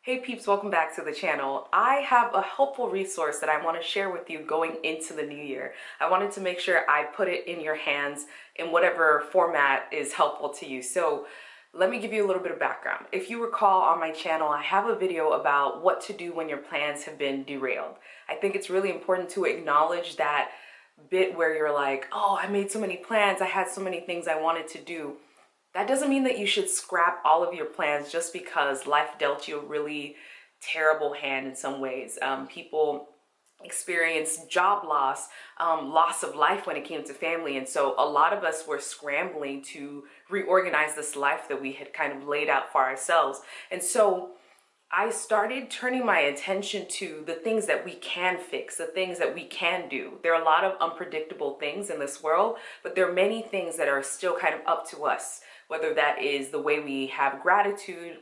Hey peeps, welcome back to the channel. I have a helpful resource that I want to share with you going into the new year. I wanted to make sure I put it in your hands in whatever format is helpful to you. So let me give you a little bit of background. If you recall on my channel, I have a video about what to do when your plans have been derailed. I think it's really important to acknowledge that bit where you're like, oh, I made so many plans, I had so many things I wanted to do. That doesn't mean that you should scrap all of your plans just because life dealt you a really terrible hand in some ways. People experience job loss, loss of life when it came to family. And so a lot of us were scrambling to reorganize this life that we had kind of laid out for ourselves. And so I started turning my attention to the things that we can fix, the things that we can do. There are a lot of unpredictable things in this world, but there are many things that are still kind of up to us, whether that is the way we have gratitude,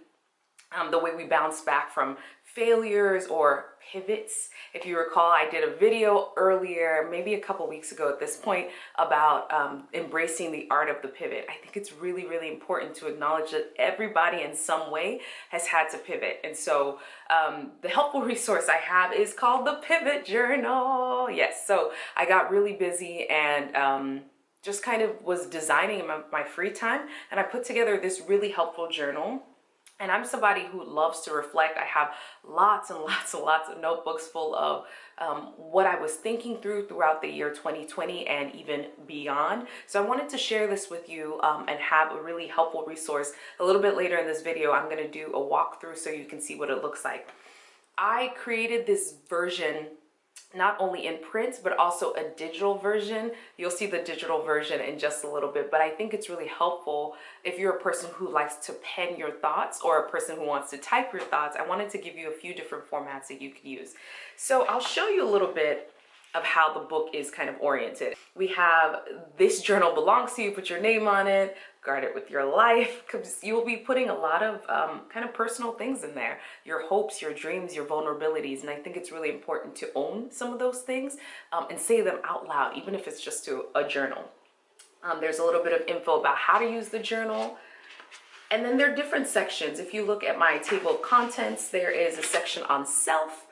the way we bounce back from failures or pivots. If you recall, I did a video earlier, maybe a couple weeks ago at this point, about embracing the art of the pivot. I think it's really, really important to acknowledge that everybody in some way has had to pivot. And so the helpful resource I have is called the Pivot Journal. Yes, so I got really busy and just kind of was designing in my free time, and I put together this really helpful journal. And I'm somebody who loves to reflect. I have lots and lots and lots of notebooks full of what I was thinking throughout the year 2020 and even beyond. So I wanted to share this with you and have a really helpful resource. A little bit later in this video, I'm going to do a walkthrough so you can see what it looks like. I created this version not only in print, but also a digital version. You'll see the digital version in just a little bit, but I think it's really helpful if you're a person who likes to pen your thoughts or a person who wants to type your thoughts. I wanted to give you a few different formats that you can use. So I'll show you a little bit of how the book is kind of oriented. We have this journal belongs to you, put your name on it, guard it with your life, because you'll be putting a lot of kind of personal things in there, your hopes, your dreams, your vulnerabilities. And I think it's really important to own some of those things and say them out loud, even if it's just to a journal. There's a little bit of info about how to use the journal. And then there are different sections. If you look at my table of contents, there is a section on self,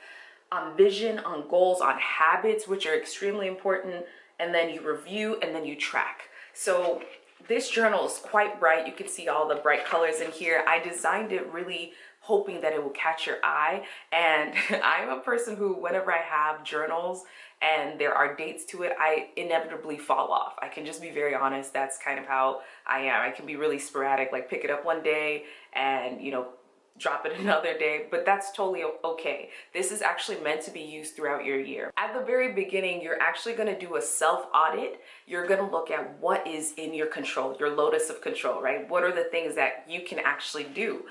on vision, on goals, on habits, which are extremely important, and then you review and then you track. So this journal is quite bright. You can see all the bright colors in here. I designed it really hoping that it will catch your eye. And I'm a person who, whenever I have journals and there are dates to it, I inevitably fall off. I can just be very honest. That's kind of how I am. I can be really sporadic, like pick it up one day and, drop it another day, but that's totally okay. This is actually meant to be used throughout your year. At the very beginning, you're actually going to do a self-audit. You're going to look at what is in your control, your locus of control, right? What are the things that you can actually do,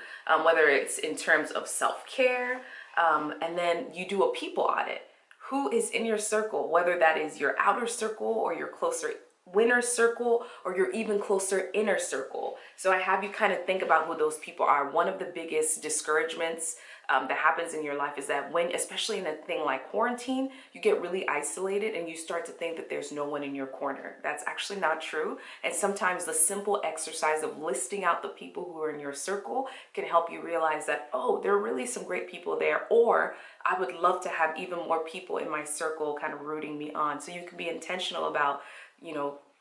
whether it's in terms of self-care, and then you do a people audit. Who is in your circle, whether that is your outer circle or your closer winner circle or your even closer inner circle. So I have you kind of think about who those people are. One of the biggest discouragements that happens in your life is that when, especially in a thing like quarantine, you get really isolated and you start to think that there's no one in your corner. That's actually not true. And sometimes the simple exercise of listing out the people who are in your circle can help you realize that, oh, there are really some great people there, or I would love to have even more people in my circle kind of rooting me on. So you can be intentional about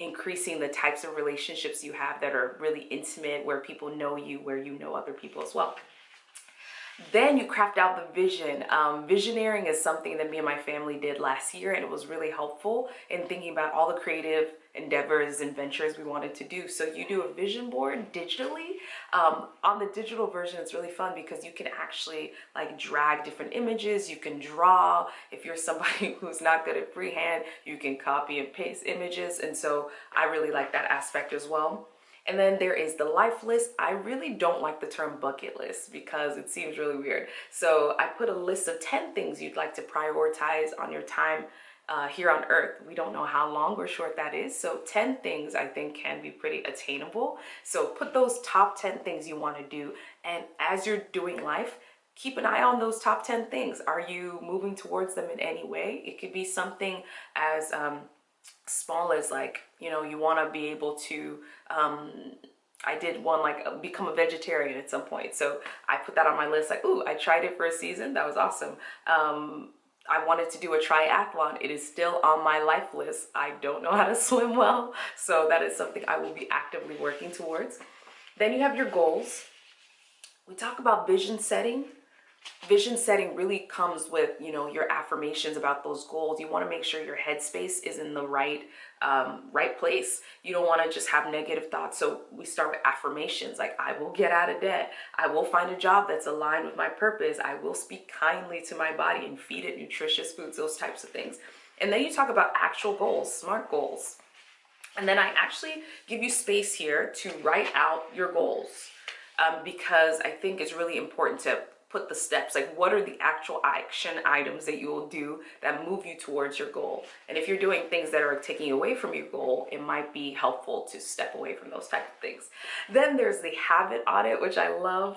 increasing the types of relationships you have that are really intimate, where people know you, where you know other people as well. Then you craft out the vision. Visioneering is something that me and my family did last year, and it was really helpful in thinking about all the creative endeavors and ventures we wanted to do. So you do a vision board digitally. On the digital version, it's really fun because you can actually like drag different images. You can draw. If you're somebody who's not good at freehand, you can copy and paste images. And so I really like that aspect as well. And then there is the life list. I really don't like the term bucket list because it seems really weird. So I put a list of 10 things you'd like to prioritize on your time here on earth. We don't know how long or short that is. So 10 things I think can be pretty attainable. So put those top 10 things you want to do. And as you're doing life, keep an eye on those top 10 things. Are you moving towards them in any way? It could be something as small as like, you want to be able to I did one like become a vegetarian at some point. So I put that on my list like, ooh, I tried it for a season. That was awesome. I wanted to do a triathlon. It is still on my life list. I don't know how to swim well, so that is something I will be actively working towards. Then you have your goals. We talk about vision setting. Vision setting really comes with, you know, your affirmations about those goals. You want to make sure your headspace is in the right place. You don't want to just have negative thoughts. So we start with affirmations like, I will get out of debt. I will find a job that's aligned with my purpose. I will speak kindly to my body and feed it nutritious foods, those types of things. And then you talk about actual goals, SMART goals. And then I actually give you space here to write out your goals, because I think it's really important to put the steps, like what are the actual action items that you will do that move you towards your goal. And if you're doing things that are taking you away from your goal, it might be helpful to step away from those types of things. Then there's the habit audit, which I love.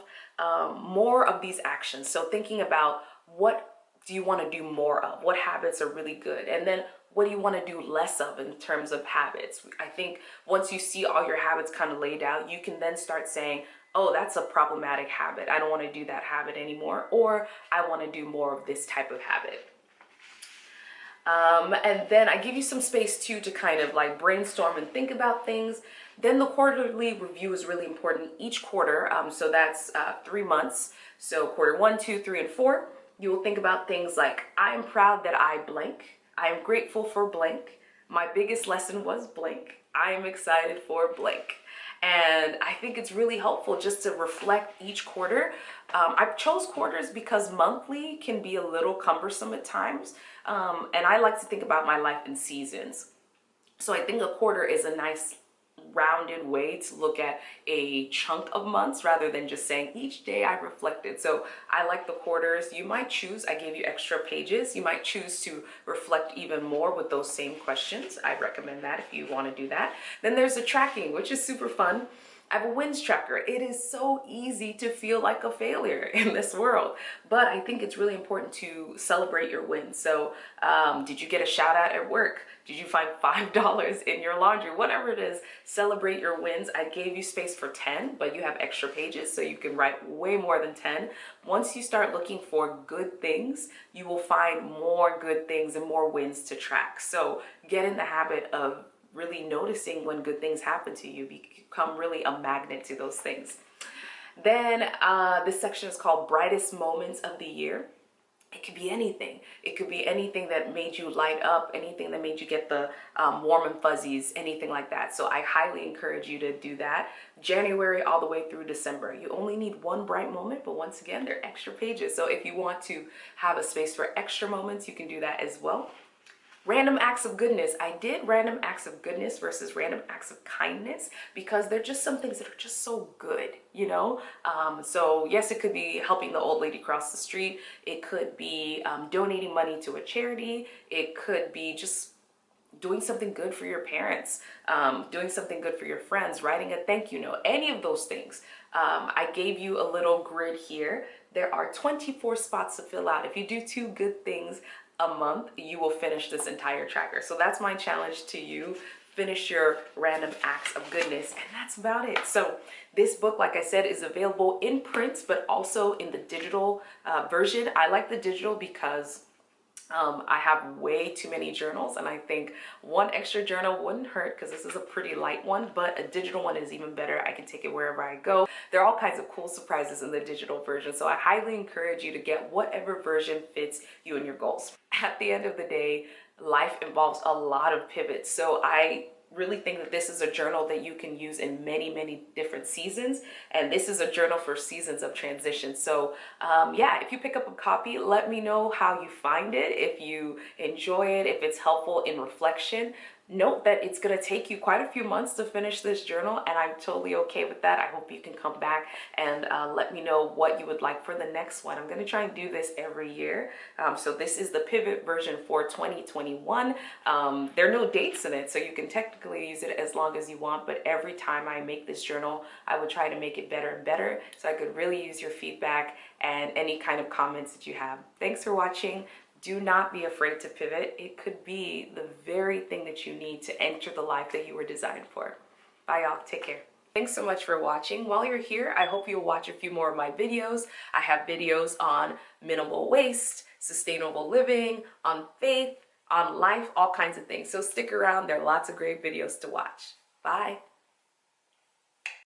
More of these actions. So thinking about what do you want to do more of? What habits are really good? And then what do you want to do less of in terms of habits? I think once you see all your habits kind of laid out, you can then start saying, oh, that's a problematic habit. I don't want to do that habit anymore. Or I want to do more of this type of habit. And then I give you some space too to kind of like brainstorm and think about things. Then the quarterly review is really important each quarter. So that's 3 months. So quarter 1, 2, 3, and 4. You will think about things like, I am proud that I blank. I am grateful for blank. My biggest lesson was blank. I am excited for blank. And I think it's really helpful just to reflect each quarter. I chose quarters because monthly can be a little cumbersome at times. And I like to think about my life in seasons. So I think a quarter is a nice rounded way to look at a chunk of months rather than just saying each day I reflected. So I like the quarters. You might choose, I gave you extra pages. You might choose to reflect even more with those same questions. I recommend that if you want to do that. Then there's the tracking, which is super fun. I have a wins tracker. It is so easy to feel like a failure in this world, but I think it's really important to celebrate your wins. So did you get a shout out at work? Did you find $5 in your laundry? Whatever it is, celebrate your wins. I gave you space for 10, but you have extra pages, so you can write way more than 10. Once you start looking for good things, you will find more good things and more wins to track. So get in the habit of really noticing when good things happen to you. Become really a magnet to those things. Then this section is called Brightest Moments of the Year. It could be anything. It could be anything that made you light up, anything that made you get the warm and fuzzies, anything like that. So I highly encourage you to do that. January all the way through December. You only need one bright moment, but once again, they're extra pages. So if you want to have a space for extra moments, you can do that as well. Random acts of goodness. I did random acts of goodness versus random acts of kindness because they're just some things that are just so good, you know? So yes, it could be helping the old lady cross the street. It could be donating money to a charity. It could be just doing something good for your parents, doing something good for your friends, writing a thank you note, any of those things. I gave you a little grid here. There are 24 spots to fill out. If you do 2 good things a month, you will finish this entire tracker. So that's my challenge to you. Finish your random acts of goodness, and that's about it. So this book, like I said, is available in print, but also in the digital version. I like the digital because I have way too many journals, and I think one extra journal wouldn't hurt because this is a pretty light one, but a digital one is even better. I can take it wherever I go. There are all kinds of cool surprises in the digital version, so I highly encourage you to get whatever version fits you and your goals. At the end of the day, life involves a lot of pivots, so I really think that this is a journal that you can use in many different seasons, and this is a journal for seasons of transition. So yeah, if you pick up a copy, let me know how you find it, if you enjoy it, if it's helpful in reflection. Note that it's going to take you quite a few months to finish this journal, and I'm totally okay with that. I hope you can come back and let me know what you would like for the next one. I'm going to try and do this every year. So this is the pivot version for 2021. There are no dates in it, so you can technically use it as long as you want, but every time I make this journal, I would try to make it better and better, so I could really use your feedback and any kind of comments that you have. Thanks for watching. Do not be afraid to pivot. It could be the very thing that you need to enter the life that you were designed for. Bye, y'all. Take care. Thanks so much for watching. While you're here, I hope you'll watch a few more of my videos. I have videos on minimal waste, sustainable living, on faith, on life, all kinds of things. So stick around. There are lots of great videos to watch. Bye.